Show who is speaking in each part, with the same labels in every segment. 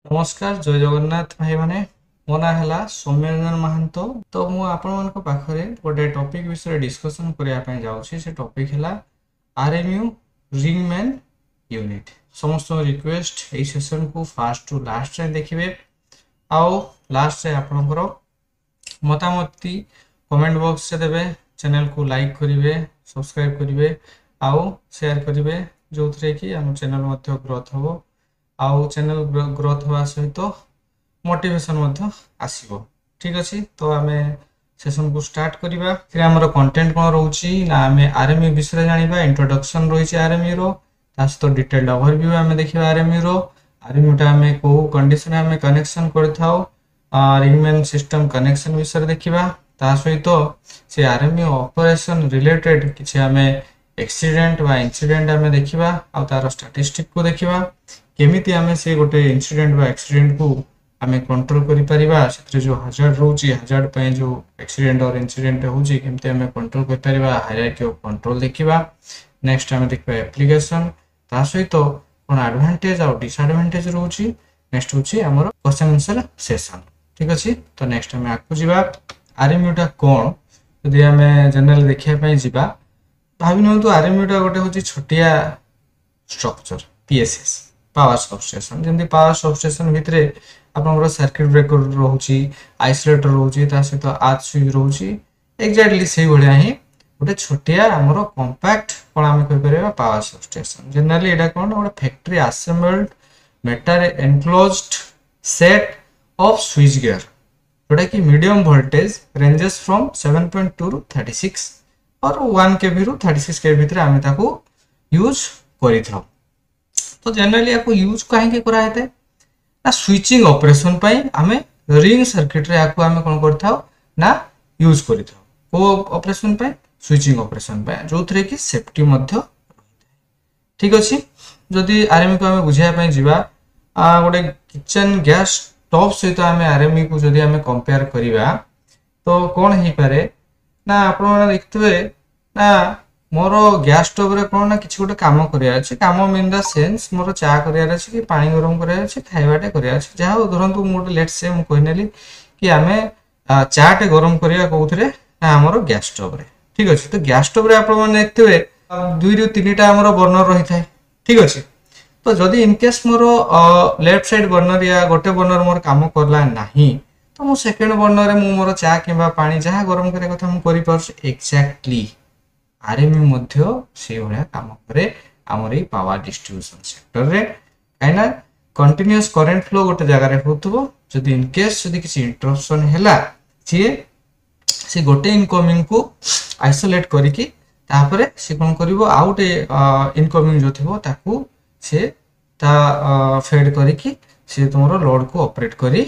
Speaker 1: नमस्कार जय जगन्नाथ भाई माने मो ना है सौम्यरंजन महांतो। तो मु आपण मान पाखरे गोटे टॉपिक विषय डिस्कशन करने जाऊँगी। से टॉपिक है आरएमयू रिंगमैन यूनिट। समस्त रिक्वेस्ट यही सेशन को फास्ट टू लास्ट रे देखिए। आओ लास्ट रे आपणकर मतामती कमेंट बॉक्स से देवे। चैनल को लाइक करेंगे, सब्सक्राइब करेंगे, आओ शेयर करेंगे, जो थे कि आम चैनल मध्य ग्रोथ हम। आउ चैनल ग्रोथ हवा सहित मोटिवेशन आसीबो। ठीक अच्छे, तो आम सेशन को स्टार्ट करवा। फिर आमर कंटेंट कौन रोचे ना आम आरएमयू विषय जाना। इंट्रोडक्शन रही है आरएमयू रो, सहित डिटेल्ड ओवरव्यू आम देखा आरएमयू रो। आरएमयूटा आम कौ कंडीशन आम कनेक्शन करथाउ, रिंगमैन सिस्टम कनेक्शन विषय देखा। सहित से आरएमयू ऑपरेशन रिलेटेड किसी आम एक्सीडेंट व इंसिडेंट आम देखा आ तार स्टैटिस्टिक को देखा। केमिति आमे से गोटे इंसिडेंट बा एक्सीडेंट को आमे कंट्रोल करि परिबा। सेतरे जो हजार्ड रोची, हजार्ड पे जो एक्सीडेंट और इंसिडेंट होची केमिति आमे कंट्रोल करि परिबा, हायरार्की ऑफ कंट्रोल देखिबा। नेक्स्ट आमे देखबा एप्लीकेशन, ता सहित कोन एडवांटेज और डिसएडवांटेज रोची। नेक्स्ट होची हमर क्वेश्चन आंसर सेशन। ठीक अछि, तो नेक्स्ट आमे आकु जिबा। आरएमयूटा कोन यदि आमे जनरल देखिया पय जिबा, भाबि नंतु आरएमयूटा गोटे होची छोटिया स्ट्रक्चर पीएसएस पावर सबस्टेशन। जमी पावर सबस्टेशन भितर आपंकर सर्किट ब्रेकर रोचे, आइसोलेटर रोचे, सहित आर्च स्विच रोचे। एक्जाक्टली से भाया ही गोटे छोटिया आमर कंपैक्ट कौन आम कह पावर सबस्टेशन। जनरली यहाँ कौन गोटे factory assembled metal enclosed set off switch gear, जोटा कि मीडियम वोल्टेज रेंजेस फ्रॉम 7.2 रु 36 और 1 केवी रु 36 केवी भितर आम यूज कर। तो जनरली आपको यूज कहीं कराए ना स्विचिंग ऑपरेशन पाई आमे रिंग सर्किट रे आपको आमे कोन करथाउ ना यूज करिथाउ। को ऑपरेशन पाई स्विचिंग ऑपरेशन पाई, जो थरे कि सेफ्टी मध्य। ठीक अछि, जदि आरएमयू को आमे बुझाय पाई जिबा गोटे किचन गैस स्टोव सहित आमे आरएमयू को जदि आमे कंपेयर करिबा तो कोन हे पारे ना आपण माने देखथबे ना मोर गैस स्टोव रे कोन ना किछि गोटे काम करिया अछि। काम मीन द सेंस मोर चा करिया अछि कि पानी गरम करिया अछि, खाइबाटे करिया अछि। जहा धरंतु मोटे लेट्स से मु कहनेली कि आमे चाटे गरम करिया कोउथरे ना हमर गैस स्टोव रे। ठीक अछि, तो गैस स्टोव रे आपण माने देखथबे 2 रु 3 टा हमर बर्नर रही थाए। ठीक अछि, तो जदि in case more left side burner या गोटे बर्नर मोर काम करला नाही, तो मु सेकंड बर्नर रे मु मोर चा किबा पानी जहा गरम करे कथा मु करि परछ। एक्जेक्टली आरएमयू मध्य से भाया काम करे आमर ये पावर डिस्ट्रीब्यूशन सेक्टर रे। कहीं कंटिन्यूअस करंट फ्लो गोटे जगह होथबो, जदि इन केस जदि किसी इंटरप्शन हैला से गोटे इनकमिंग को आइसोलेट करिकी तापरे से कोन करिवो आउट इनकमिंग जो थिबो ताकू से ता फेड करिकी से तुमरो लोड को ऑपरेट करि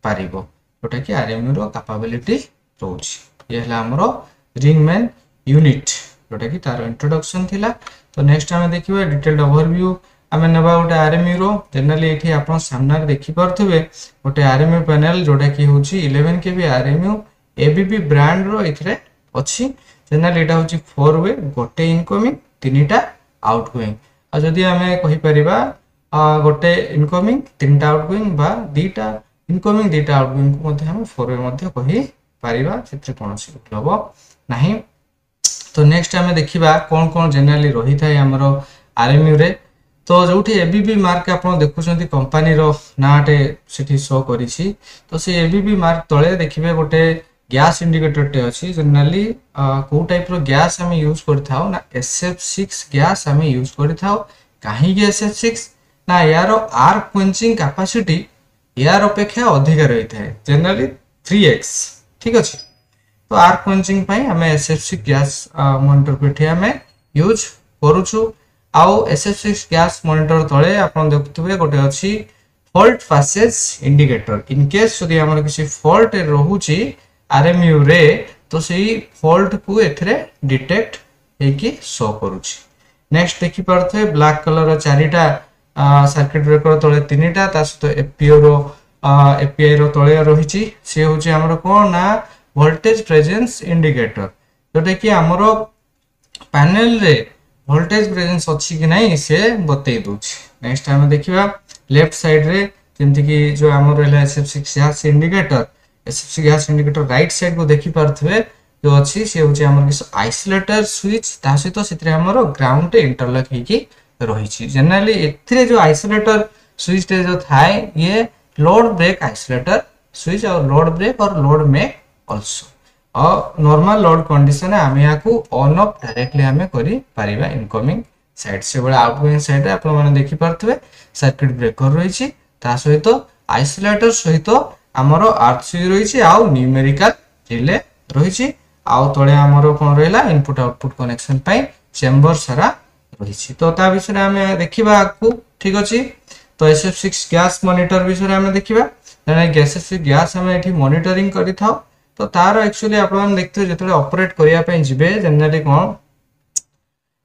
Speaker 1: पारिबो, जोटा कि आरएमयू रो कैपेबिलिटी रोची। ये हला हमरो रिंगमैन यूनिट जोटा कि तार इंट्रोडक्शन थिला। तो नेक्स्ट आमे देखिबा डिटेल्ड ओवरव्यू आमे नेबा गोटे आरएमयू रो। जनरली एठी आपण सामने देखि परथबे गोटे आरएमयू पैनल जोटा कि होची 11 केवी आरएमयू एबीबी ब्रांड रो इथरे अछि। जनरली एटा होची 4 वे, गोटे इनकमिंग 3टा आउटगोइंग। आ जदि आमे कहि परिबा गोटे इनकमिंग 3टा आउटगोइंग बा 2टा इनकमिंग 2टा आउटगोइंग को मध्ये हम 4 वे मध्ये कहि परिबा, सेत्र कोनोसी हबो नाही। तो नेक्स्ट आमे देखिबा कोन कोन जनरली रही थाए हमरो आरएमयू रे। तो जोठी एबीबी मार्क आपण देखुछंती कंपनी रो नाटे सिटी शो करिछि। तो से एबीबी मार्क तळे देखिबे गोटे गैस इंडिकेटर टे अछि। जनरली को टाइप रो गैस हम यूज करथाउ ना SF6 गैस हम यूज करथाउ। काहे कि SF6 ना यारो आर्क क्वेंचिंग कैपेसिटी यार अपेक्षा अधिक रही थाए, जनरली 3x। ठीक अछि, तो आर्क क्वेंचिंग पाई हमें SF6 गैस मॉनिटर पेठी हमें यूज करूछु। आउ SF6 गैस मॉनिटर तळे आपण देखुथबे गोटे अछि fault passage indicator. In case यदि हमर किसी फॉल्ट रहूची आरएमयू रे तो सेही फॉल्ट को एथरे डिटेक्ट हेकी शो करूची। नेक्स्ट देखि परथे ब्लैक कलर चारिटा सर्किट ब्रेकर तळे 3टा तासतो एपीआई रो तळे रहिची। से होची हमर कोन ना वोल्टेज प्रेजेंस इंडिकेटर, जोटा कि आमर पैनल रे वोल्टेज प्रेजेंस अच्छी कि नहीं से बतई दूची। नेक्स्ट आम देखा लेफ्ट साइड रे जेमती कि जो आम रहा SF6 gas indicator SF6 gas indicator right side को देखि पारथबे जो अच्छी सी हूँ आम आइसोलेटर स्विच ता सहित से आमर ग्राउंड इंटरलक होगी रही जनरली ए जो आइसोलेटर स्विच टे जो थाए ये लोड ब्रेक आइसोलेटर स्विच और लोड ब्रेक और लोड मेक ऑल्सो और नॉर्मल लोड कंडीशन आम या ऑन ऑफ डायरेक्टली आम कर इनकमिंग साइड से बड़े आउटगोइंग साइड रे आपण माने देखि पारथबे सर्किट ब्रेकर रही ता सहित आइसोलेटर सहित आमर आरसी रही आउ न्यूमेरिकल रिले रही आउ तले आमर कोन रहला इनपुट आउटपुट कनेक्शन पाई चेंबर सारा रही तो ता विषय आम देखा ठीक अच्छे तो SF6 गैस मॉनिटर विषय आम देखा SF6 गैस आम ये मॉनिटरिंग करि थाउ तो तार एक्चुअली आपण देखते जो ऑपरेट करने जिबे जनरली कौन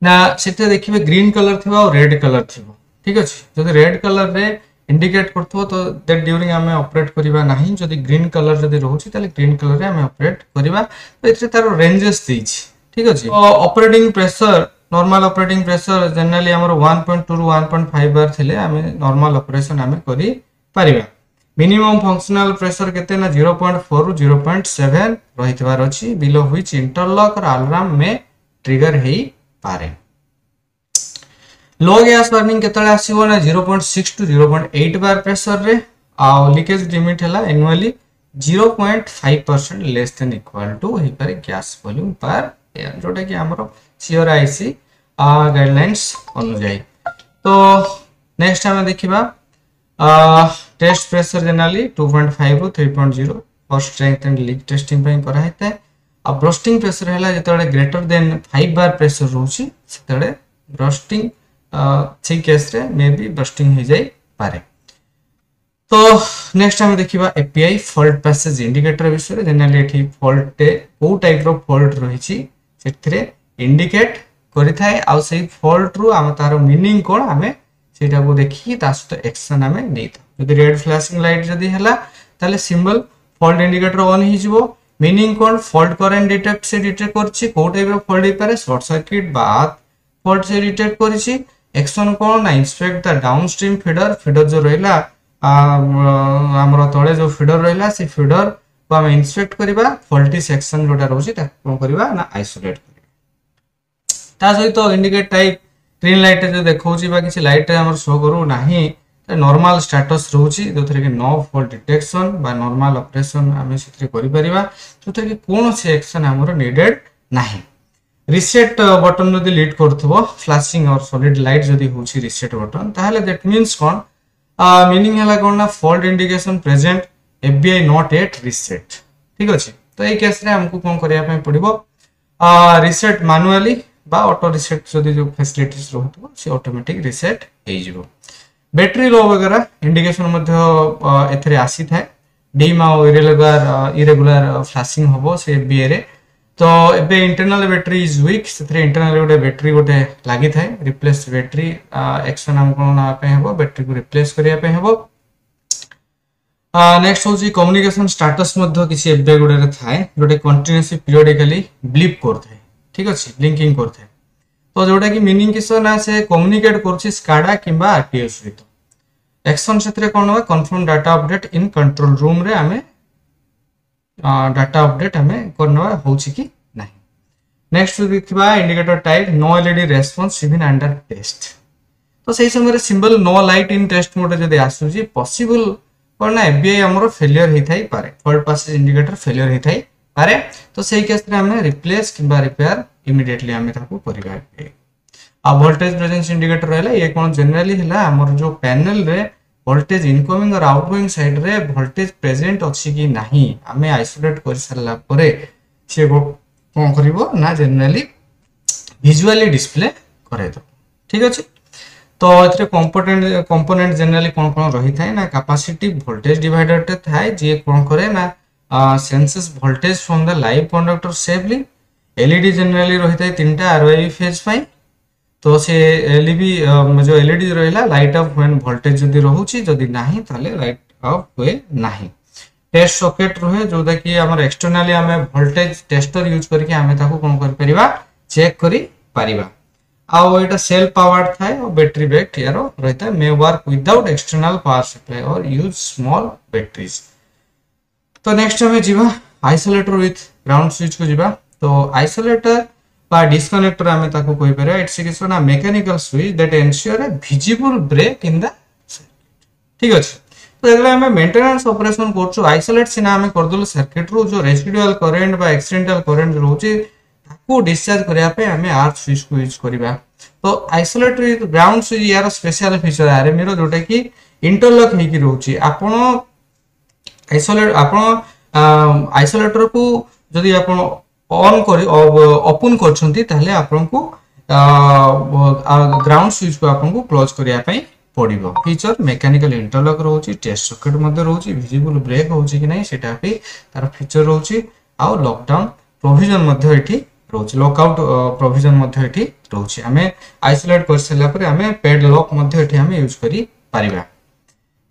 Speaker 1: ना से देखिए ग्रीन कलर थी और रेड कलर थी ठीक अच्छे जब रेड कलर रे इंडिकेट करथबो तो दैट ड्यूरिंग आम ऑपरेट करबा नहीं जदि ग्रीन कलर जदि रहउछि ताले ग्रीन कलर रे आम ऑपरेट करबा तो एथे तार रेंजेस देछि ठीक अछि operating pressure normal operating pressure generally हमर 1.2 टू 1.5 बार थिले आम नॉर्मल ऑपरेशन आम करि परिबा मिनिमम फंक्शनल प्रेशर केते ना 0.4 रु 0.7 रहितबार अछि बिलो व्हिच इंटरलॉक और अलार्म में ट्रिगर हेई पारे लो गैस वार्निंग केतले आसीबो ना 0.6 टू 0.8 बार प्रेशर रे आ लीकेज लिमिट हला annually 0.5% less than equal to हे पारे गैस वॉल्यूम पर एयर जोटा कि हमरो CRIC गाइडलाइंस अनुसार तो नेक्स्ट हम देखिबा टेस्ट प्रेशर जनरली 2.5 रु 3.0 for strength and leak testing पे करा हेते आ ब्रस्टिंग प्रेशर हैला जतले ग्रेटर देन 5 बार प्रेशर रहउची सेतले ब्रस्टिंग ठीक केस रे मे बी ब्रस्टिंग हो जाय पारे तो नेक्स्ट हम देखिबा API फॉल्ट पैसेज इंडिकेटर विषय जनरली एठी फॉल्ट को टाइप रो फॉल्ट रहिची सेथिरे इंडिकेट करिथाय आ सेही फॉल्ट रो हम तार मीनिंग कोन हमें सेटा को देखि तासत एक्शन हमें नेता जदि रेड फ्लैशिंग लाइट जदि हला ताले सिंबल फॉल्ट इंडिकेटर ऑन हि जिवो मीनिंग कोन फॉल्ट करंट डिटेक्ट से डिटेक्ट करछि को टाइप रो फॉल्ट हे पारे शॉर्ट सर्किट बाद फॉल्ट से डिटेक्ट करछि एक्शन कोन ना इंस्पेक्ट द डाउनस्ट्रीम फीडर जो रहला हमर तळे जो फीडर रहला से फीडर को हम इंस्पेक्ट करबा फॉल्टी सेक्शन जोटा रहउछि ता कोन करबा ना आइसोलेट करबा ता सहित इंडिकेट टाइप ग्रीन लाइट जो देखौछि बा किछि लाइट हमर शो करू नाही नॉर्मल स्टेटस रहउछि जोथरे कि नो फॉल्ट डिटेक्शन बा नॉर्मल ऑपरेशन हमें सिथरे करि परिबा जोथरे कि कोन से एक्शन हमर नीडेड नाही रिसेट बटन जदि लीड करथबो फ्लैशिंग और सॉलिड लाइट जदि होछि रिसेट बटन ताहले दैट मींस कोन मीनिंग हला कोन ना fault indication present FBI not at reset ठीक अछि तो ए केस रे हमकु कोन करिया पे पड़िबो रिसेट मैनुअली बा ऑटो रिसेट जदि जो फैसिलिटीज रहथबो से ऑटोमेटिक रिसेट हे जिवो बैटरी लो वगैरह इंडिकेशन मध्य एथरे आसी थाए डिम आ इरेगुलर फ्लैशिंग होबो से FBI रे तो एबे इंटरनल बैटरी इज वीक सेथरे इंटरनल गोटे बैटरी गोटे लागि थाए रिप्लेस बैटरी एक्शन हम कोन ना पे हेबो बैटरी को रिप्लेस करिया पे हेबो नेक्स्ट होची कम्युनिकेशन स्टेटस मध्य किसी एबे गोटे रे थाए जोटे कंटीन्यूअसली पीरियडिकली ब्लिप करथाय ठीक अछि ब्लिंकिंग करथाय तो जोटा कि मीनिंग किसो ना से कम्युनिकेट करछि स्काडा किबा RTO सहित एक्शन सेथरे कोन हो confirm data update in control room रे हमें डाटा अपडेट हमें करना होछि कि नहीं नेक्स्ट देखिबा indicator type no LED response even under test तो सही समय रे symbol no light in test mode जदि आसुजी पॉसिबल कोन FBI हमरो फेलियर हे थाई पारे फॉल्ट पैसेज इंडिकेटर फेलियर हे थाई पारे तो सही केस रे हमें रिप्लेस किबा रिपेयर इमीडिएटली हमें ताको परिबा आ वोल्टेज प्रेजेंस इंडिकेटर रहला ये कोन जनरली हला हमर जो पैनल रे वोल्टेज इनकमिंग और आउटगोइंग साइड रे वोल्टेज प्रेजेंट अछि कि नाही हमें आइसोलेट कर सरला परे से कोन करिवो ना जनरली विजुअली डिस्प्ले करे दो ठीक अछि तो एथरे कंपोनेंट जनरली कोन रही थाए ना कैपेसिटी वोल्टेज डिवाइडर टे थाए जे कोन करे ना senses voltage from the live conductor safely LED generally रही थाए तीनटा RYB फेज पाई तो से LED जो LED रहला लाइट ऑफ व्हेन वोल्टेज जदी रहउची जदी नाही ताले लाइट ऑफ होए नाही टेस्ट सॉकेट रहे जोदा कि हमर एक्सटर्नली हमें वोल्टेज टेस्टर यूज करके हमें ताको कोन कर परिबा चेक करी परिबा आउ एटा सेल्फ पावर्ड थाए और बैटरी बैक यार रहता है may work without external power supply और यूज स्मॉल बैटरीज। तो नेक्स्ट हमें जीवा आइसोलेटर विथ ग्राउंड स्विच को जीवा। तो आइसोलेटर बा डिस्कनेक्टर हमें ताको कोइ परबा इट्स किस ना mechanical switch that ensure a visible break in the circuit. ठीक अछि। तो एगला हमें मेंटेनेंस ऑपरेशन करछु आइसोलेट सिना हमें कर दल सर्किट रो जो रेसिडुअल करंट बा एक्सीडेंटल करंट रहउची ताको डिस्चार्ज करिया पे हमें आर्क स्विच को यूज करबा। तो आइसोलेटर विथ ग्राउंड स्विच यार स्पेशल फीचर आरएमई रो जोटा कि इंटरलॉक हे कि रहउची आपण आइसोलेटर को जदि आपण ऑन कर ओपन करछंती ताहले आपण को ग्राउंड स्विच को आपण को क्लोज करिया पई पड़िबो। फीचर मैकेनिकल इंटरलॉक रहउची टेस्ट सॉकेट मध्ये रहउची विजिबल ब्रेक होउची कि नै सेटा पे तार फीचर रहउची आ लॉकडाउन प्रोविजन मध्ये एठी रहउची लॉकआउट प्रोविजन मध्ये एठी रहउची। हमें आइसोलेट कर सला पर हमें पैड लॉक मध्ये एठी हमें यूज करी पारिबा।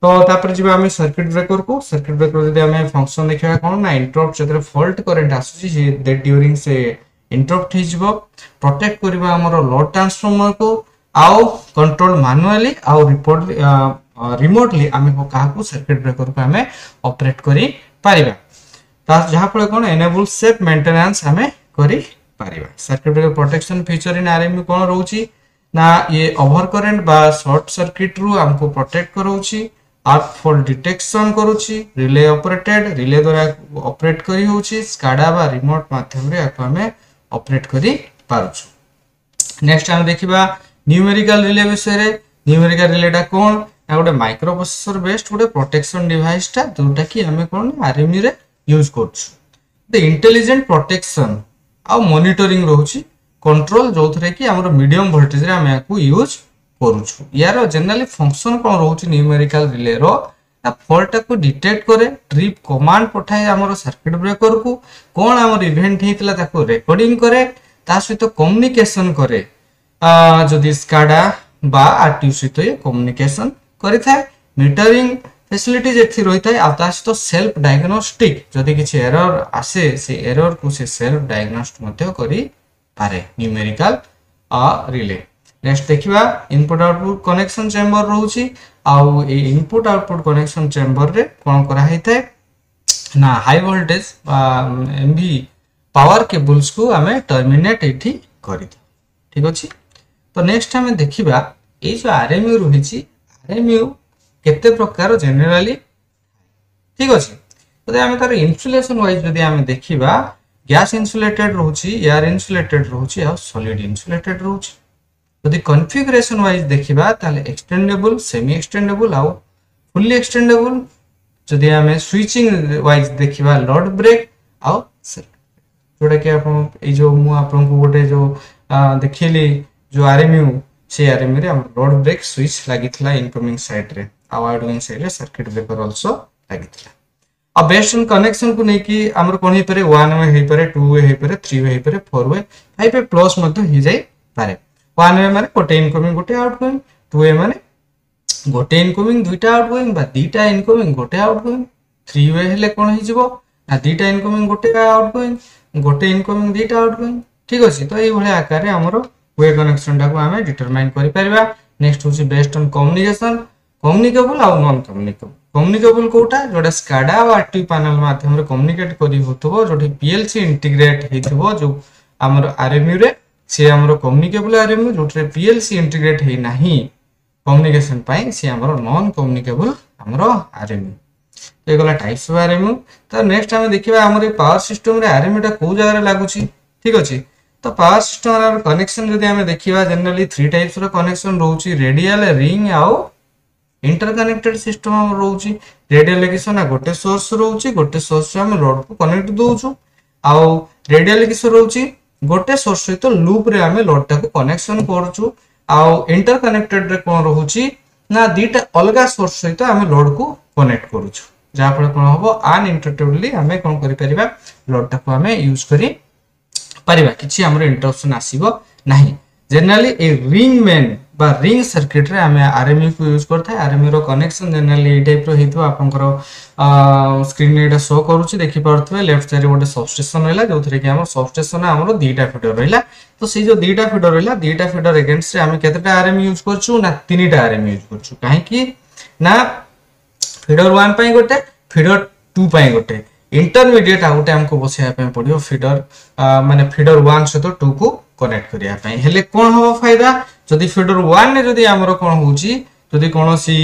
Speaker 1: तो तापर जिबा हमें सर्किट ब्रेकर को सर्किट ब्रेकर जदि हमें फंक्शन देखिबा कोन ना इंटरप्ट जदि फॉल्ट करंट आसुची जे दैट ड्यूरिंग से इंटरप्ट हिजबो प्रोटेक्ट करबा हमर लोड ट्रांसफार्मर को आउ कंट्रोल मैनुअली आउ रिमोटली हमें कहा को सर्किट ब्रेकर को हमें ऑपरेट करी पारिबा ता जहा पर कोन एनेबल सेफ मेंटेनेंस हमें करी पारिबा। Circuit breaker protection feature in RMU कोन रहउची ना ये ओवर करंट बा शॉर्ट सर्किट रु हमको प्रोटेक्ट करउची आर्क फॉल्ट डिटेक्शन करूची रिले ऑपरेटेड रिले द्वारा ऑपरेट करी होची स्काडा बा रिमोट माध्यम रे हमें ऑपरेट करी पारुछु। नेक्स्ट हम देखिबा न्यूमेरिकल रिले विषय रे। न्यूमेरिकल रिलेटा कोन ना गोटे माइक्रो प्रोसेसर बेस्ड गोटे प्रोटेक्शन डिवाइस ता जोटा कि हमें कोन आरएमई रे यूज करछु। द इंटेलिजेंट प्रोटेक्शन आ मॉनिटरिंग रहउची कंट्रोल जोथरे कि हमर मीडियम वोल्टेज रे हम याकू यूज करूछु। यार जनरली फंक्शन कोन रहउची न्यूमेरिकल रिले रो ना फॉल्ट को डिटेक्ट करे ट्रिप कमांड पठाए हमर सर्किट ब्रेकर को कोन हमर इवेंट हेतला ताको रिकॉर्डिंग करे ता सहित कम्युनिकेशन करे जदि स्काडा बा आरटीयू सहित कम्युनिकेशन करि थाए। मीटरिंग फैसिलिटीज एथि रहि थाए आ ता सहित सेल्फ डायग्नोस्टिक जदि किछि एरर आसे से एरर को से सेल्फ डायग्नोस्ट मध्ये करि पारे न्यूमेरिकल रिले। नेक्स्ट देखिबा इनपुट आउटपुट कनेक्शन चेंबर रहउची आउ ए इनपुट आउटपुट कनेक्शन चेंबर रे कोन करा हेतै ना high voltage MV power cables को हमें टर्मिनेट एठी करि दे। ठीक अछि। तो नेक्स्ट हमें देखिबा ए जो आरएमयू रहिची आरएमयू केते प्रकार जनरली। ठीक अछि। तो हमें तार इन्सुलेशन वाइज जदि हमें देखिबा गैस इन्सुलेटेड रहउची एयर इन्सुलेटेड रहउची आ सॉलिड इन्सुलेटेड रहउची। यदि कॉन्फ़िगरेशन वाइज देखिबा ताले एक्सटेंडेबल सेमी एक्सटेंडेबल आउ फुल्ली एक्सटेंडेबल जदि हमें स्विचिंग वाइज देखिबा लोड ब्रेक आउ जोटा कि आपण ए जो मु आपन को गोटे जो देखिली जो आरएमयू से आरएमयू रे हम लोड ब्रेक स्विच लागितला इनकमिंग साइड रे आउ आउटगोइंग साइड रे सर्किट ब्रेकर आल्सो लागितला। अब बेस्ड ऑन कनेक्शन को नहीं कि हमर कोन हे पारे 1 वे हे पारे 2 वे हे पारे 3 वे हे पारे 4 वे 5 वे प्लस मध्ये हे जाई पारे। 1 वे माने गोटे इनकमिंग गोटे आउटगोइंग 2 वे माने गोटे इनकमिंग दुईटा आउटगोइंग बा दीटा इनकमिंग गोटे आउटगोइंग 3 वे हेले कोन हे जिवो ना दीटा इनकमिंग गोटे आउटगोइंग गोटे इनकमिंग दीटा आउटगोइंग। ठीक अछि। तो एई भले आकार रे हमरो वे कनेक्शन टा को हमें डिटरमाइन करि परिबा। नेक्स्ट होची बेस्ड ऑन कम्युनिकेशन कम्युनिकेबल आ नॉन कम्युनिकेबल। कम्युनिकेबल कोटा जोटा स्काडा और आरटीयू पैनल माध्यम रे कम्युनिकेट करि होतबो जोठी पीएलसी इंटीग्रेट हेतबो जो हमर आरएमयू रे से हमर कम्युनिकेबल आरएमयू जोठरे पीएलसी इंटीग्रेट हे नाही कम्युनिकेशन पाई से हमर नॉन कम्युनिकेबल हमर आरएमयू। ए गला टाइप्स ऑफ आरएमयू। तो नेक्स्ट हम देखिबा हमर पावर सिस्टम रे आरएमयू टा को जगह रे लागुची। ठीक अछि। तो पावर सिस्टम रे कनेक्शन जदि हम देखिबा जनरली 3 टाइप्स रो कनेक्शन रहउची रेडियल रिंग आउ इंटरकनेक्टेड सिस्टम हम रहउची। रेडियल किसो ना गोटे सोर्स रहउची गोटे सोर्स से हम लोड को कनेक्ट दोउछु आउ रेडियल किसो रहउची गोटे सोर्स सहित लूप रे हम लोड टा को कनेक्शन करछु आउ इंटरकनेक्टेड रे कोन रहउची ना दीटा अलगा सोर्स सहित हम लोड को कनेक्ट करछु जा फल कोन होबो अनइंटरप्टेबली हमें कोन करि परिबा लोड टा को हमें यूज करि परिबा किछि हमर इंटरप्शन आसीबो नाही। जनरली ए रिंग मेन बा रिंग सर्किट रे आमे आरएमयू को यूज करथा आरएमयू रो कनेक्शन जनरली ए टाइप रो हेतु आपनकर स्क्रीन एटा शो करूची देखि पारथबे लेफ्ट साइड गोटे सबस्टेशन रहला जोथरे कि हमर सबस्टेशन हमर दीटा फीडर रहला तो से जो दीटा फीडर रहला दीटा फीडर अगेंस्ट रे आमे केतेटा आरएमयू यूज करछु ना तीनटा आरएमयू यूज करछु काहे कि ना फीडर 1 पई गोटे फीडर 2 पई गोटे इंटरमीडिएट आउट हमको बसाया पे पड़ियो फीडर माने फीडर 1 से तो 2 को कनेक्ट करिया पे हेले कोन हो फायदा जदी फीडर 1 ने जदी हमरो कोन होउची जदी कोनोसी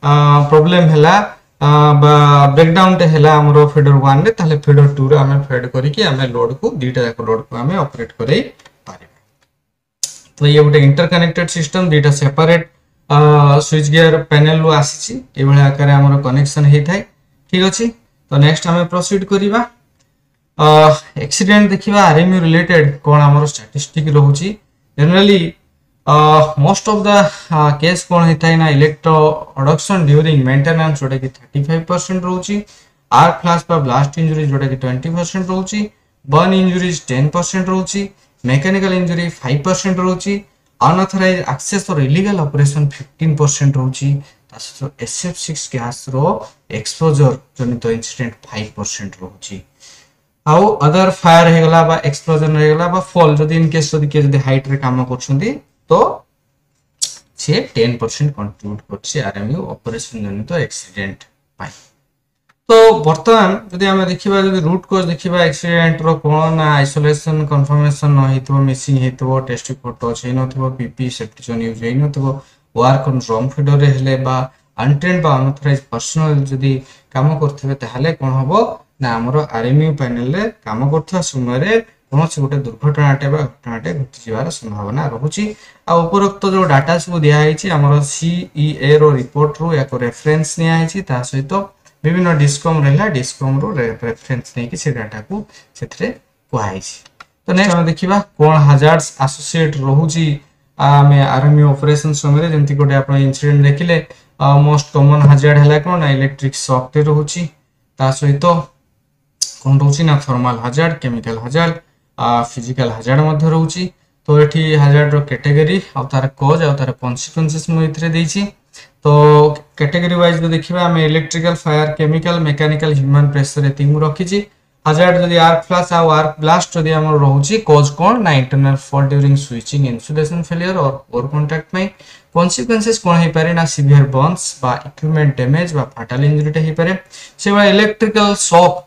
Speaker 1: प्रॉब्लम हैला बा ब्रेकडाउन ते हैला हमरो फीडर 1 ने ताले फीडर 2 रे हमें फेड करी कि हमें लोड को दीटा जाक लोड को हमें ऑपरेट करै पारे तो ये गोटे इंटरकनेक्टेड सिस्टम दीटा सेपरेट स्विच गियर पैनल रो आसीची ए भले आकार हमरो कनेक्शन हे थाय ठीक अछि तो नेक्स्ट हमें प्रोसीड करिबा एक्सीडेंट देखिबा आरएमयू रिलेटेड कोन हमरो स्टैटिस्टिक रहउची generally most of the case कोन हेताय ना इलेक्ट्रो प्रोडक्शन ड्यूरिंग मेंटेनेंस जोटा कि 35% रहउची आर्क फ्लैश बा ब्लास्ट इंजरी जोटा कि 20% रहउची बर्न इंजरीज 10% रहउची मैकेनिकल इंजरी 5% रहउची अनऑथराइज्ड एक्सेस और इलीगल ऑपरेशन 15% रहउची तासो SF6 गैस रो एक्सपोजर जनित इंसिडेंट 5% रहउची आउ अदर फायर हेगला बा एक्सप्लोजन हेगला बा फॉल जदी इन केस जदी हाइट रे काम करछुंदी तो से 10% कंट्रीब्यूट करछि आरएमयू ऑपरेशन जनित एक्सीडेंट पाई तो वर्तमान जदी हम देखिबा जदी रूट कोज देखिबा एक्सीडेंट रो कोन आइसोलेशन कंफर्मेशन न हेतबो मिसिंग हेतबो टेस्ट फोटो छै नथबो पीपी सेफ्टी जोन यूज हे नथबो वर्क ऑन रॉन्ग फीडर रे हेले बा अनट्रेन्ड बा अनऑथराइज्ड पर्सनल जदी काम करथबे ताहले कोन होबो ना हमरो आरएमयू पैनल रे काम करथवा समय रे कोनोसी गोटे दुर्घटनाटे बा घटनाटे घटि जिवार संभावना रहउची आ उपरोक्त जो डाटा सब दिया आइछि हमरो सीईए रो रिपोर्ट रो याको रेफरेंस निया आइछि ता सहित विभिन्न डिस्कॉम रहला डिस्कॉम रो रेफरेंस नै कि से डाटा को सेथरे कोहाइछि तो नेक्स्ट हम देखिबा कोन हजार्ड्स एसोसिएट रहउची आमे आरएमयू ऑपरेशन समय रे जेंति कोटे आपण इंसिडेंट देखिले मोस्ट कॉमन हजार्ड हैला कोन इलेक्ट्रिक शॉक ते रहउची ता सहित कोन रहउची ना thermal hazard chemical hazard physical hazard मध्ये रहउची तो एठी हजार्ड रो कैटेगरी आ तार कॉज आ तार कॉन्सिक्वेंसेस मु इथरे देइची तो कैटेगरी वाइज जो देखिबा हम electrical fire chemical mechanical human pressure एति मु रखिची हजार्ड जदी आर्क फ्लैश आ आर्क ब्लास्ट जदी हम रहउची कॉज कोन ना internal fault during switching insulation failure और कांटेक्ट में कॉन्सिक्वेंसेस कोन हे पारे ना सीवियर बर्न्स बा इक्विपमेंट डैमेज बा फाटल इंजरी टे हे पारे सेवा इलेक्ट्रिकल शॉक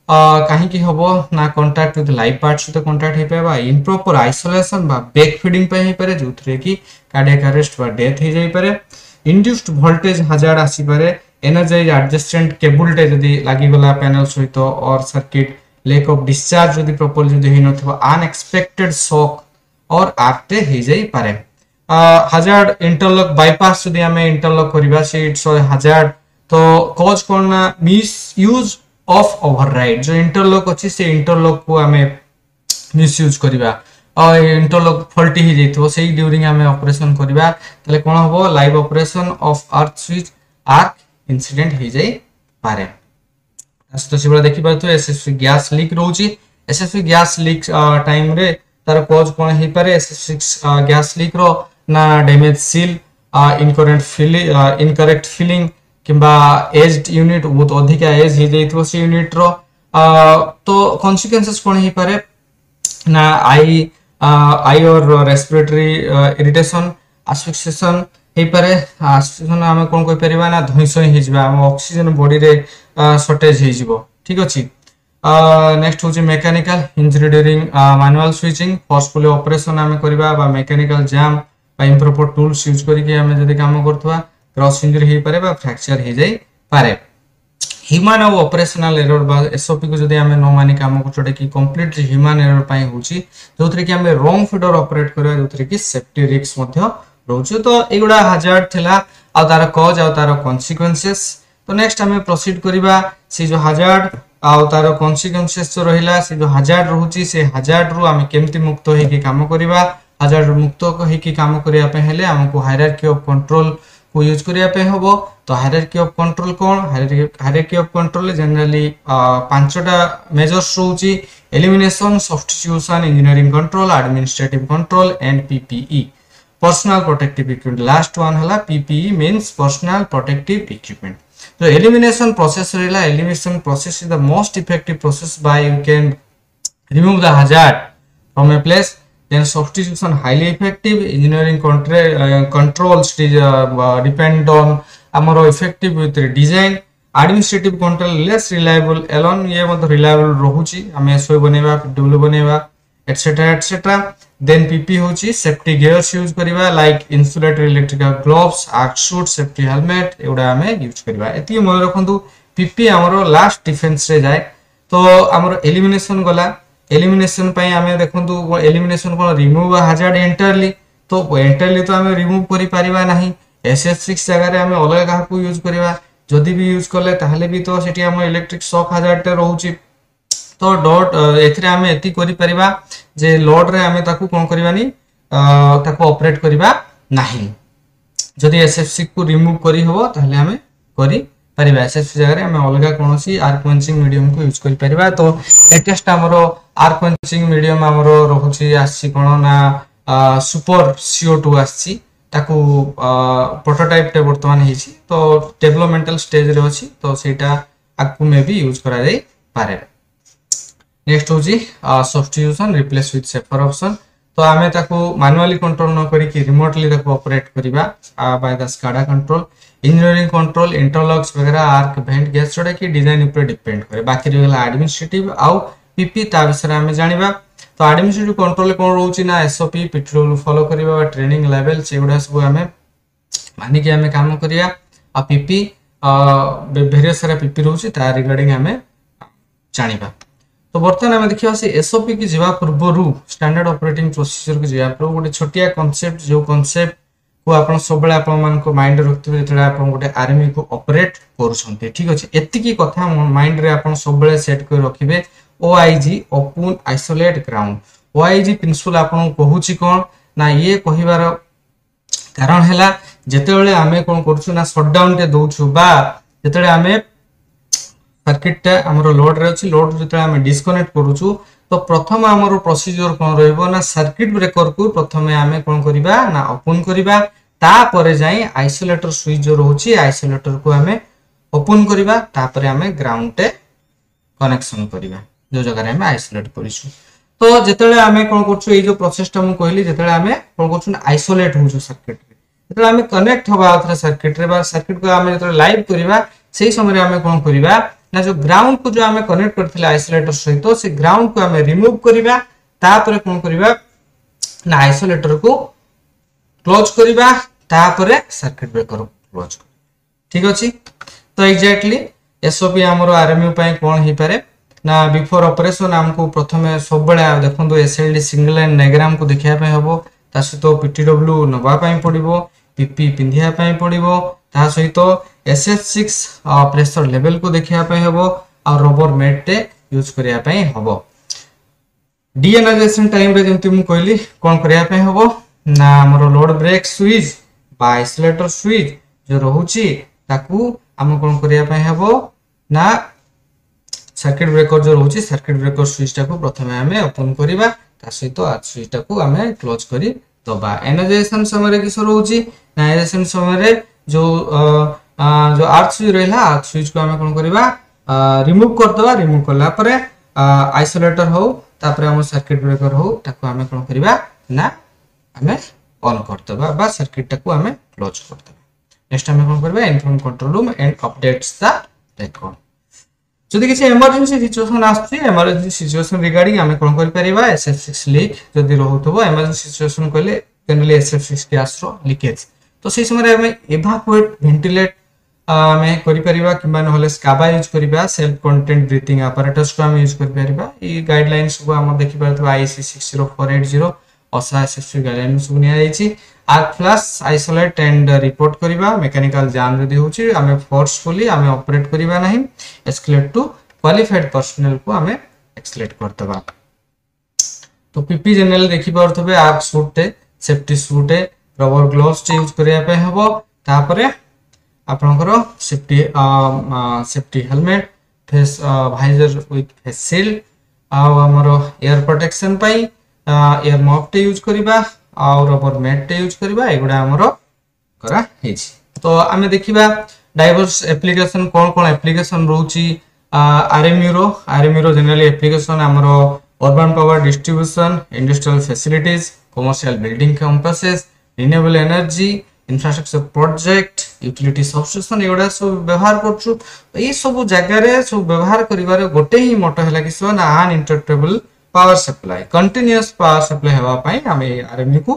Speaker 1: कहीं की हबो ना कांटेक्ट विथ लाइव पार्ट्स सहित कांटेक्ट हे पाबा इम्प्रॉपर आइसोलेशन बा बैक फीडिंग पे हे पारे जोथरे की कार्डियक अरेस्ट बा डेथ हे जाई पारे इंड्यूस्ड वोल्टेज हजार्ड आसी पारे एनर्जाइज एडजस्टेंट केबल टे जदी लागि गला पैनल सहित और सर्किट लैक ऑफ डिस्चार्ज जदी प्रॉपर्ली जदी हे नथबो अनएक्सपेक्टेड शॉक और आर्टे हे जाई पारे हजार्ड इंटरलॉक बाईपास जदी हमें इंटरलॉक करिबा से इट्स हजार्ड तो cause cone miss use of override जो इंटरलॉक अछि से इंटरलॉक को हमें मिस यूज करिबा और इंटरलॉक फॉल्टी ही जैतो सेही ड्यूरिंग हमें ऑपरेशन करिबा तले कोन होबो live operation of earth switch arc incident हे जाई पारे तो सिबला देखि पातो एसएससी गैस लीक रहउची एसएससी गैस लीक टाइम रे तार कॉज कोन हे पारे एसएससी गैस लीक रो ना डैमेज सील इनकरेक्ट फिलिंग किंबा एज्ड यूनिट बहुत अधिक एज हे जैतो से यूनिट रो तो कॉन्सिक्वेंसेस कोन हे पारे ना आई और रेस्पिरेटरी इरिटेशन एस्फिक्सिएशन हे पारे एस्फिक्सिएशन हम कोन कोइ परिबा ना धइसई हे जिबा हम ऑक्सीजन बॉडी रे शॉर्टेज हे जिवो ठीक अछि नेक्स्ट होची mechanical injury during manual switching forcefully operation हम करबा बा मैकेनिकल जैम बा इम्प्रॉपर टूल्स यूज करिके हम जदी काम करथवा क्रॉस इंजरी हे पारे बा फ्रैक्चर हे जाई पारे ह्यूमन और ऑपरेशनल एरर बा एसओपी को जदी हम न माने काम को छोटे की कंप्लीटली ह्यूमन एरर पाई होची जोथरे कि हम रॉन्ग फीडर ऑपरेट करबा जोथरे की सेफ्टी रिस्क मध्य रहउछ तो एगुडा हजार्ड थिला आ तार कॉज आ तार कॉन्सिक्वेंसेस तो नेक्स्ट हम प्रोसीड करबा से जो हजार्ड आ तार कॉन्सिक्वेंसेस जो रहिला से जो हजार्ड रहउची से हजार्ड रु हम केमति मुक्त हे के काम करबा हजार्ड मुक्त हे के काम करिया पे हेले हमको हायरार्की ऑफ कंट्रोल को यूज करिया पे होबो तो हायरार्की ऑफ कंट्रोल कोन हायरार्की ऑफ कंट्रोल जनरली पांचटा मेजर्स रहउची elimination substitution engineering control administrative control and PPE personal protective equipment last one हला PPE means personal protective equipment जो एलिमिनेशन प्रोसेस रहा elimination process is the most effective process by you can remove the hazard from a place then substitution highly effective engineering controls depend on amaro effective with design administrative control less reliable alone ye मतलब reliable रहुची हमें SOI बनेवा PW बनेवा etc then PP होची safety gears use करिवा like insulated electrical gloves arc suit safety helmet एउडा हमें use करिवा एती मन रखंतु PP हमरो last defence रे जाए तो हमरो एलिमिनेशन गला एलिमिनेशन पई हमें देखंतु एलिमिनेशन कोन रिमूव हैजार्ड एंटायरली तो एंटायरली तो हमें रिमूव करि परिबा नाही SF6 जगह रे हमें अलग का को यूज करिवा जदी भी यूज करले ताहले भी तो सेठी हम इलेक्ट्रिक शॉक हैजार्ड टे रहउची तो डॉट एथरे हमें एती करि परिबा जे लोड रे हमें ताकू कोन करबानी ताकू ऑपरेट करिबा नाही जदी SF6 को रिमूव करी हो ताहले हमें करी परिबा SF6 जगह रे हमें अलग कोनोसी आर्क पंचिंग मीडियम को यूज करि परिबा तो लेटेस्ट हमरो आर्क पंचिंग मीडियम हमरो रहउची आसी कोन ना सुपर CO2 आसी ताकू प्रोटोटाइप टे वर्तमान हेची तो डेवलपमेंटल स्टेज रे अछि तो सेटा आकु में भी यूज करा जाई पारे नेक्स्ट होची substitution replace with safer option तो आमे ताकू मैनुअली कंट्रोल न करी कि रिमोटली ताकू ऑपरेट करिबा by the SCADA control engineering control interlocks वगैरह आर्क वेंट गैस छोड़ा कि डिजाइन ऊपर डिपेंड करे बाकी रहला एडमिनिस्ट्रेटिव आउ पीपी ता विषय हमें जानिबा तो एडमिनिस्ट्रेटिव कंट्रोल कोन रहउची ना एसओपी PW फॉलो करिबा ट्रेनिंग लेवल सेगुडा सब हमें मानि कि हमें काम करिया आ पीपी वेरियस सारा पीपी रहउची ता रिगार्डिंग हमें जानिबा तो बर्तमान हमें देखिया से एसओपी की जीवा पूर्वरु स्टैंडर्ड ऑपरेटिंग प्रोसीजर की जीवा पूर्व गोटे छोटिया कांसेप्ट जो कांसेप्ट को आपण सबले आपण मान को माइंड रखथिबे जेतले आपण गोटे आर्मी को ऑपरेट करूछन्ते ठीक अछि एत्ति की कथा माइंड रे आपण सबले सेट कर रखिबे OIG open isolate ground OIG principle आपण कहूची कोन ना ये कहिवार कारण हैला जेतेबेले हमें कोन करछु ना शटडाउन ते दोछु बा जेतेबेले हमें सर्किट टा हमरो लोड रे अछि लोड जेतेबेले हमें डिस्कनेक्ट करूछु तो प्रथम हमरो प्रोसीजर कोन रहइबो ना सर्किट ब्रेकर को प्रथमे हमें कोन करिबा ना ओपन करिबा ता परे जाई आइसोलेटर स्विच जो रहउची आइसोलेटर को हमें ओपन करिबा ता परे हमें ग्राउंड ते कनेक्शन करिबा जो जगह रे हमें आइसोलेट करिसु तो जेतेबेले हमें कोन करछु ए जो प्रोसेस टा हम कहली जेतेबेले हमें कोन करछु ना आइसोलेट होछु सर्किट रे जेतेबेले हमें कनेक्ट होबा अथरा सर्किट रे बा सर्किट को हमें जेतेबेले लाइव करिबा सेही समय रे हमें कोन करिबा ना जो ग्राउंड को जो हमें कनेक्ट करथिले आइसोलेटर सहित से ग्राउंड को हमें रिमूव करिबा ता परे कोन करिबा ना आइसोलेटर को क्लोज करिबा ता परे सर्किट ब्रेकर क्लोज ठीक अछि तो एग्जैक्टली एसओपी हमरो आरएमयू पय कोन ही पारे ना बिफोर ऑपरेशन हमको प्रथमे सब बळे देखंदो एसएलडी सिंगल लाइन डायग्राम को देखिया पय हबो ता सहित पीटीडब्ल्यू नबा पय पडिबो पीपी पिंधिया पय पडिबो ता सहित SF6 प्रेशर लेवल को देखिया पय हबो और रबर मैट टे यूज करिया पय हबो डीएनर्जाइजेशन टाइम रे जेंति मु कहली कोन करिया पय हबो ना हमरो लोड ब्रेक स्विच बा आइसोलेटर स्विच जो रहउची ताकू हम कोन करिया पय हबो ना सर्किट ब्रेकर जो रहउची सर्किट ब्रेकर स्विच टा को प्रथमे हमें ओपन करिबा ता सहित आर्क स्विच टा को हमें क्लोज करी दबा एनर्जाइजेशन समय रे किस रहउची ना एनर्जाइजेशन समय रे जो आर्क स्विच रहला आर्क स्विच को हमें कोन करिबा रिमूव कर दबा रिमूव करला परे आइसोलेटर हो तापरे हम सर्किट ब्रेकर हो ताको हमें कोन करिबा ना हमें ऑन कर दबा बा सर्किट टा को हमें क्लोज कर दबा नेक्स्ट हमें कोन करबा inform control room and updates the record जदि किसी इमरजेंसी सिचुएशन आछी इमरजेंसी सिचुएशन रिगार्डिंग हमें कोन कर परिबा SF6 लीक जदि रहउतबो इमरजेंसी सिचुएशन कहले जनरली SF6 गैस रो लीकेज तो से समय हमें इवाकुएट वेंटिलेट हमें करि परिबा किबा न होले स्काबा यूज करिबा सेल्फ कंटेंट ब्रीथिंग apparatus को हम यूज कर परिबा ई गाइडलाइंस को हम देखि परथबा IEC 60480 ओसा SF6 गाइडलाइन सब निया जाईची arc flash isolate and report करिबा मैकेनिकल जाम जदि होची हमें फोर्सफुली हमें ऑपरेट करिबा नहीं एस्केलेट टू क्वालिफाइड पर्सनल को हमें एक्सलेट करतबा तो पीपी जनरल देखि परथबे आर्क सूट टे सेफ्टी सूट टे रबर ग्लोव्स यूज करिया पे हबो तापरे आपनकर safety helmet face visor with face shield आ हमरो एयर प्रोटेक्शन पई एयर मॉप टे यूज करिबा आ रबर मैट यूज करबा एगुडा हमरो करा हेछि। तो आमे देखिबा डाइवर्स एप्लीकेशन कोन कोन एप्लीकेशन रहउची आरएमयू रो जनरली एप्लीकेशन हमरो urban power distribution, industrial facilities, commercial building campuses, renewable energy, infrastructure project, utility substation एगुडा सब व्यवहार करछु। ए सब जगह रे सब व्यवहार करिवारे गोटे ही मोटो हैला कि सोन uninterruptible power supply continuous power supply हेबा पई हमें आरएमयू को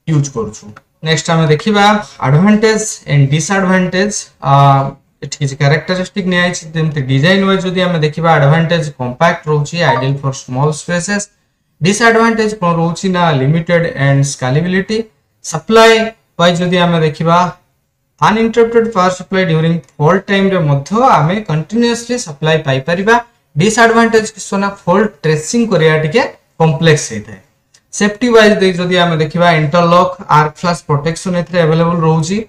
Speaker 1: यूज करछु। नेक्स्ट हमें देखिबा एडवांटेज एंड डिसएडवांटेज एठी कैरेक्टरिस्टिक नै आछि जेमते डिजाइन वाइज जदी हमें देखिबा एडवांटेज कॉम्पैक्ट रहउची ideal for small spaces. Disadvantage कोन रहउची ना limited and scalability. Supply wise जदी हमें देखिबा uninterrupted power supply during fault time रे मध्य हमें कंटीन्यूअसली सप्लाई पाई परिबा। डिसएडवांटेज किसना फॉल्ट ट्रेसिंग करिया टिके कॉम्प्लेक्स हेतै। सेफ्टी वाइज देख जदी हमें देखिबा इंटरलॉक आर्क फ्लैश प्रोटेक्शन एथरे अवेलेबल रहउची।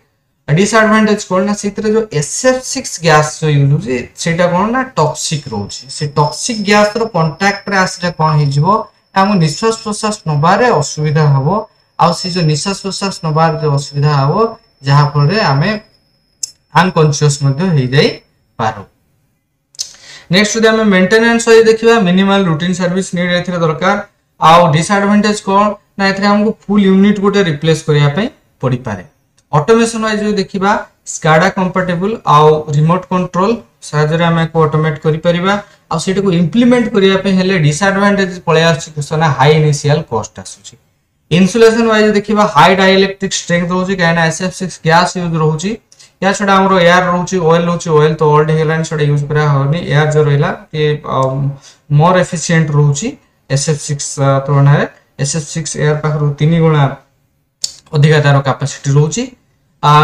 Speaker 1: डिसएडवांटेज कोन ना सेतरे जो SF6 गैस जो यूज होची सेटा कोन ना टॉक्सिक रहउची। से टॉक्सिक गैस रो कांटेक्ट रे आसले कोन हे जिवो हम निश्वास प्रश्वास नबारे असुविधा हबो आ से जो निश्वास प्रश्वास नबार जो असुविधा हबो जहा पर हमें अनकॉन्शियस मध्ये हे जाई पारो। नेक्स्ट जदी हमें मेंटेनेंस वाइज देखिबा मिनिमल रूटीन सर्विस नीड एथरे दरकार। आउ डिसएडवांटेज कोन ना एथरे हमको फुल यूनिट गोटे रिप्लेस करिया पई पड़ी पारे। ऑटोमेशन वाइज जो देखिबा स्काडा कंपैटिबल आउ रिमोट कंट्रोल साजरे हमें को ऑटोमेट करि परिबा आ सेटा को इंप्लीमेंट करिया पे हेले डिसएडवांटेज पळे आछि किसना हाई इनिशियल कॉस्ट आसुची। इंसुलेशन वाइज देखिबा हाई डाइलेक्ट्रिक स्ट्रेंथ रहउची काना SF6 गैस यूज रहउची। या छडा हमरो एयर रहउची ऑयल तो ओल्ड हेलान छडा यूज करा होनी एयर जो रहला के मोर एफिशिएंट रहउची SF6 तुलना रे। SF6 एयर पाखरु 3 गुणा अधिक तार कैपेसिटी रहउची।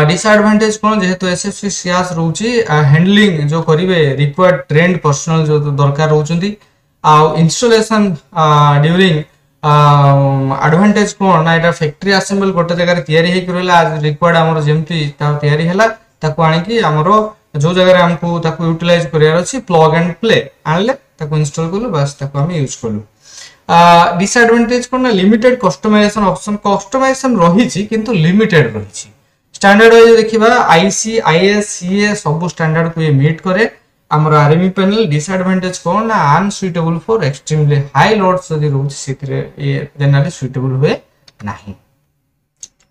Speaker 1: डिसएडवांटेज कोन जेहेतु SF6 गैस रहउची हैंडलिंग जो करिवे रिक्वायर्ड ट्रेंड पर्सनल जो दरकार रहउचंती। आ इंस्टॉलेशन ड्यूरिंग एडवांटेज कोन ना एटा फैक्ट्री असेंबल गोटे जगह रे तयारी हे करला आज रिक्वायर्ड हमर जेमती ता तयारी हला ताको आनी कि हमरो जो जगह रे हमको ताको यूटिलाइज करियार अछि प्लग एंड प्ले आनले ताको इंस्टॉल करलो बस ताको हम यूज करलो। डिसएडवांटेज कोन ना लिमिटेड कस्टमाइजेशन ऑप्शन रहिछि किंतु लिमिटेड रहिछि। स्टैंडर्ड वाइज देखिबा IC IS CA सब स्टैंडर्ड को ये मीट करे हमर आरएमयू पैनल। डिसएडवांटेज कोन ना unsuitable for extremely high loads जदी रहउछि सेतरे ये जनरली सुइटेबल हुए नाही।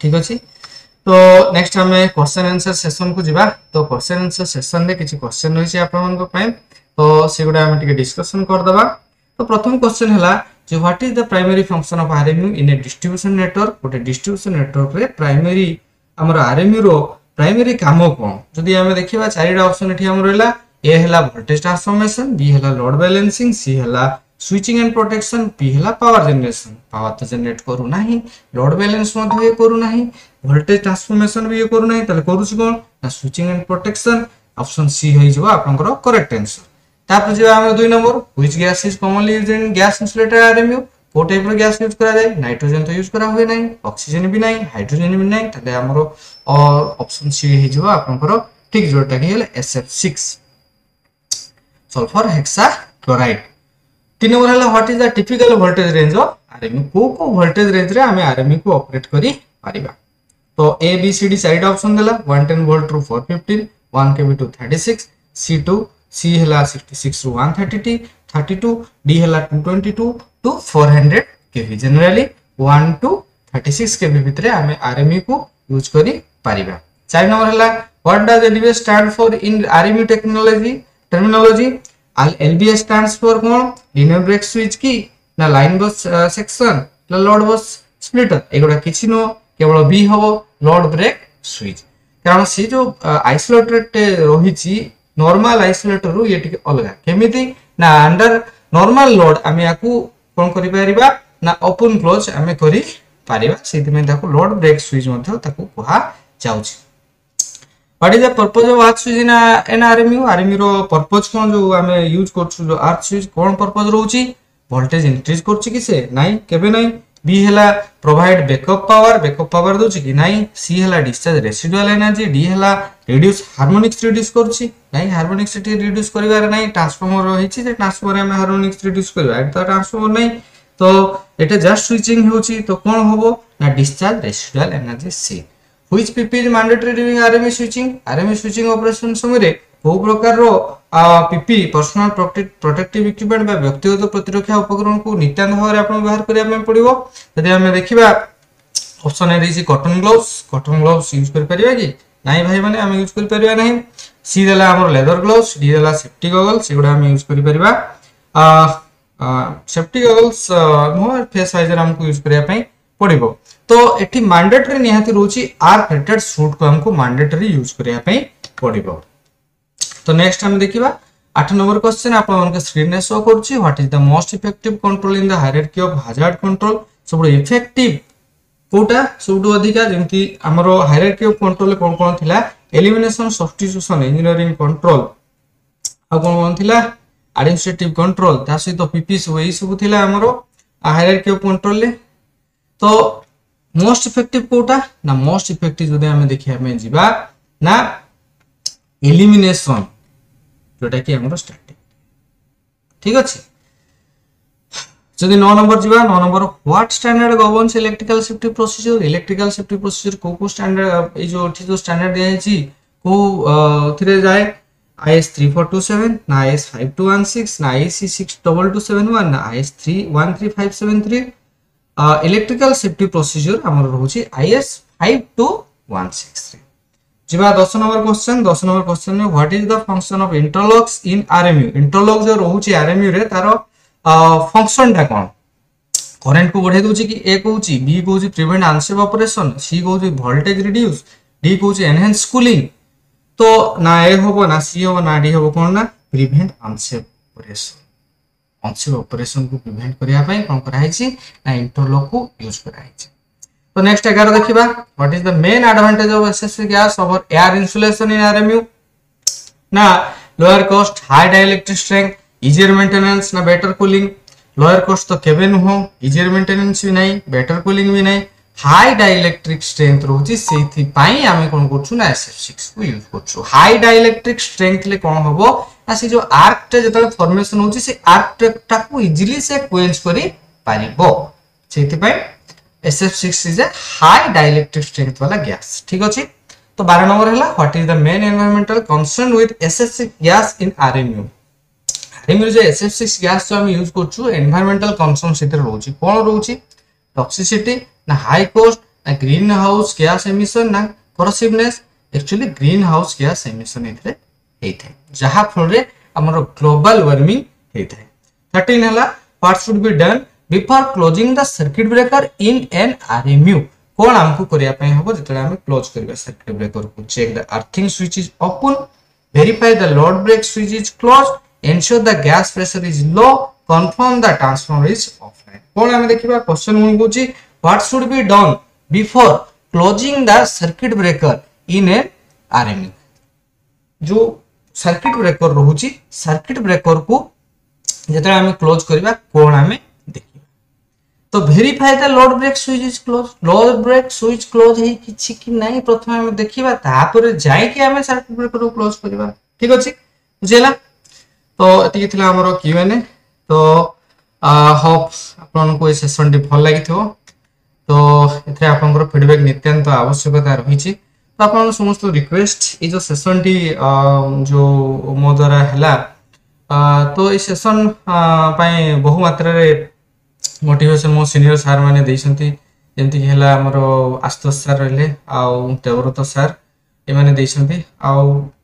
Speaker 1: ठीक अछि। तो नेक्स्ट हमें क्वेश्चन आंसर सेशन को जिबा। तो क्वेश्चन आंसर सेशन रे किछि क्वेश्चन रहिछि आपन को पय तो सेगुडा हम टिके डिस्कशन कर दबा। तो प्रथम क्वेश्चन हला जो what is the primary function of RMU in a distribution network. गोटे डिस्ट्रीब्यूशन नेटवर्क रे प्राइमरी हमर आरएमयू रो प्राइमरी काम कोन जदी हमें देखिबा चारिटा ऑप्शन एठी हम रहला। ए हला वोल्टेज ट्रांसफॉर्मेशन, बी हला लोड बैलेंसिंग, सी हला स्विचिंग एंड प्रोटेक्शन, पी हला पावर जनरेशन। पावर तो जनरेट करू नाही, लोड बैलेंस मध्ये ये करू नाही, वोल्टेज ट्रांसफॉर्मेशन भी ये करू नाही तले करू छि कोन ना switching and protection. Option C होई जबा आपनकर करेक्ट आंसर। तापर जे हम 2 number which gas is commonly used in gas insulator RMU. को टाइप रो गैस यूज करा जाय नाइट्रोजन तो यूज करा हुए नाही, ऑक्सीजन भी नाही, हाइड्रोजन भी नाही तले हमरो ऑप्शन सी होई जबा आपनकर ठीक जोटा कि SF6 सल्फर हेक्साक्लोराइड। 3 नंबर हला what is the typical voltage range of RMU. को वोल्टेज रेंज रे हमें आरएमयू को ऑपरेट करी परिबा। तो A B C D side option देला 110 volt to 415, 1 kV to 36, C हला 66 टू 132, 32, D हला 222 to 400 kV। Generally 1 to 36 kV भितरे हमें आरएमयू को यूज करी परिबा। 4 नंबर हला what does LBS stand for in RMU terminology. LBS stands for कौन linear break switch की ना लाइन बस सेक्शन ना लोड बस स्प्लिटर एगुडा किछि नो केवल बी हबो लोड ब्रेक स्विच। कारण से जो आइसोलेटेड रहिछि नॉर्मल आइसोलेटर रु ये टिके अलगा केमिति ना अंडर नॉर्मल लोड आमे याकू कोन करि परिबा ना ओपन क्लोज आमे करि परिबा सेति में ताकू लोड ब्रेक स्विच मध्ये ताकू कुहा जाउछि। What is the purpose of arc switch in RMU? RMU रो पर्पस कोन जो हमें यूज करछु जो आर्क स्विच कोन पर्पस रहउची वोल्टेज इंक्रीज करछि कि से नाही केबे नाही। बी हला प्रोवाइड बैकअप पावर दोछि कि नाही। सी हला डिस्चार्ज रेसिडुअल एनर्जी, डी हला रिड्यूस हार्मोनिक्स रिड्यूस करछि नाही। हार्मोनिक्स रिड्यूस करिवार नाही ट्रांसफार्मर रहिछि जे ट्रांसफार्मर में हार्मोनिक्स रिड्यूस करबा एटा ट्रांसफार्मर नाही। तो एटा जस्ट स्विचिंग होची तो कोन होबो ना discharge residual energy C which PPE is mandatory during RMU switching operation समय रे को प्रकार रो पीपी पर्सनल प्रोटेक्टिव इक्विपमेंट बा व्यक्तिगत प्रतिरक्षा उपकरण को नित्यान भाव रे आपण व्यवहार करिया में पड़िबो यदि हम देखिबा ऑप्शन ए रही कॉटन ग्लोव्स यूज कर परिबा कि नाही भाई माने हम यूज कर परिबा नाही सी देला हमर लेदर ग्लोव्स डी देला सेफ्टी गॉगल्स एगुडा हम यूज कर परिबा safety goggles no face visor हमको यूज करिया पई पड़िबो तो एठी मैंडेटरी निहाती रहउची आर्क रेटेड सूट को हमको मैंडेटरी यूज करिया पई पड़िबो तो नेक्स्ट हम देखिबा 8 नंबर क्वेश्चन आपण मन स्क्रीन रे शो करछि what is the most effective control in the hierarchy of hazard control सब इफेक्टिव कोटा सबटु अधिका जेमति हमरो हायरार्की ऑफ कंट्रोल कोन कोन थिला एलिमिनेशन सब्स्टिट्यूशन इंजीनियरिंग कंट्रोल आ कोन थिला एडमिनिस्ट्रेटिव कंट्रोल ता सहित पीपी सब एई सब थिला हमरो हायरार्की ऑफ कंट्रोल ले तो मोस्ट इफेक्टिव कोटा ना मोस्ट इफेक्टिव जदि हमें देखिया में जिबा ना एलिमिनेशन जोटा कि हमरो स्टैटिक ठीक अछि जदि 9 नंबर जिबा 9 number what standard governs electrical safety procedure को स्टैंडर्ड ए जो जो स्टैंडर्ड दिया छी को थिरे जाए IS 3427 ना IS 5216 ना IEC 62271 ना IS 13573 इलेक्ट्रिकल सेफ्टी प्रोसीजर हमर रहउची IS 52163 जिबा 10 नंबर क्वेश्चन में what is the function of interlocks in RMU interlock जो रहउची आरएमयू रे तारो फंक्शन टा कोन करंट को बढ़े दोची कि ए कहउची बी कहउची प्रिवेंट अनसेफ ऑपरेशन सी कहउची वोल्टेज रिड्यूस डी कहउची एनहांस कूलिंग तो ना ए होबो ना सी होबो ना डी होबो कोन ना प्रिवेंट अनसेफ ऑपरेशन को प्रिवेंट करिया पई कोन कराई छी ना इंटरलॉक को यूज कराई छी तो नेक्स्ट 11 देखिबा what is the main advantage of SSC gas over air insulation in RMU ना lower cost high dielectric strength easier maintenance ना बेटर कूलिंग लोअर कॉस्ट तो केबे नु हो इजियर मेंटेनेंस भी नहीं बेटर कूलिंग भी नहीं हाई डाइलेक्ट्रिक स्ट्रेंथ रहउची सेथि पई आमे कोन करछु ना SF6 को यूज करछु हाई डाइलेक्ट्रिक स्ट्रेंथ ले कोन होबो ना से जो आर्क टे जतले फॉर्मेशन होची से आर्क टा को इजीली से क्वेंच करी पारिबो सेथि पई SF6 is a high dielectric strength वाला गैस ठीक अछि तो 12 नंबर हला what is the main environmental concern with SF6 gas in RMU RMU जो SF6 गैस जो हम यूज करछु एनवायरमेंटल कंसर्न सेते रहउची कोन रहउची टॉक्सिसिटी ना हाई कॉस्ट ना ग्रीन हाउस गैस एमिशन ना corrosiveness actually greenhouse gas emission इथरे हेथै जहा फल रे हमरो ग्लोबल वार्मिंग हेथै 13 हला what should be done before closing the circuit breaker in an RMU कोन हमको करिया पय होबो जतले हम क्लोज करबा सर्किट ब्रेकर को check the earthing switch is open verify the load break switch is closed ensure the gas pressure is low confirm the transformer is offline कोन हम देखिबा क्वेश्चन मन कोची What should be done before closing the circuit breaker in an RMU? जो circuit breaker रहउची circuit breaker को जतरा हमें क्लोज करबा कोन हमें देखिबा तो verify the load break switch is close load break switch close है किछि कि नहीं प्रथम हमें देखिबा तापर जाय कि हमें सर्किट ब्रेकर को क्लोज करबा ठीक अछि बुझेला तो एति थिला हमरो Q&A तो होप आपन को सेशन डी भल लागिथो तो एथरे आपनकर फीडबैक नित्यंत आवश्यकता रहिछि तो आपन समस्त रिक्वेस्ट ए जो सेशन टी जो मो द्वारा हला तो ए सेशन पई बहु मात्रा रे मोटिवेशन मो सीनियर सर माने दैसंती जेंति कि हला हमरो आस्तोष सर रहले आ देवरत सर ए माने दैसंती आ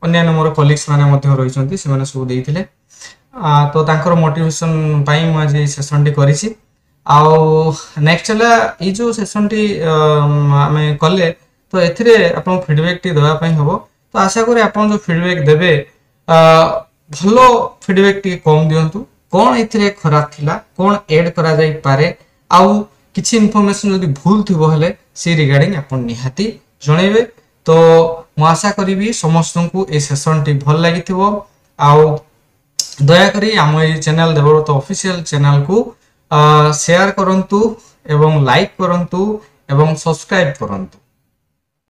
Speaker 1: अन्य मोर कलीग्स माने मध्ये रहिसंती से माने सब देइथिले तो तांकर मोटिवेशन पई म जे सेशन टी करिछि आउ नेक्स्ट हला ई जो सेशन टी हमें कले तो एथिरे आपन फीडबैक टी देबा पई हबो तो आशा करी आपन जो फीडबैक देबे भलो फीडबैक टी कम दियंतु कोन एथिरे खराब थिला कोन ऐड करा जाई पारे आउ किछि इंफॉर्मेशन जदी भूल थिबो हले से रिगार्डिंग आपन निहाती जणैबे तो मु आशा करिवि समस्त को ए सेशन टी भल लागिथिबो आउ दया करी हम ए चैनल देवरत ऑफिशियल चैनल को शेयर करंतु एवं लाइक करंतु एवं सब्सक्राइब करंतु।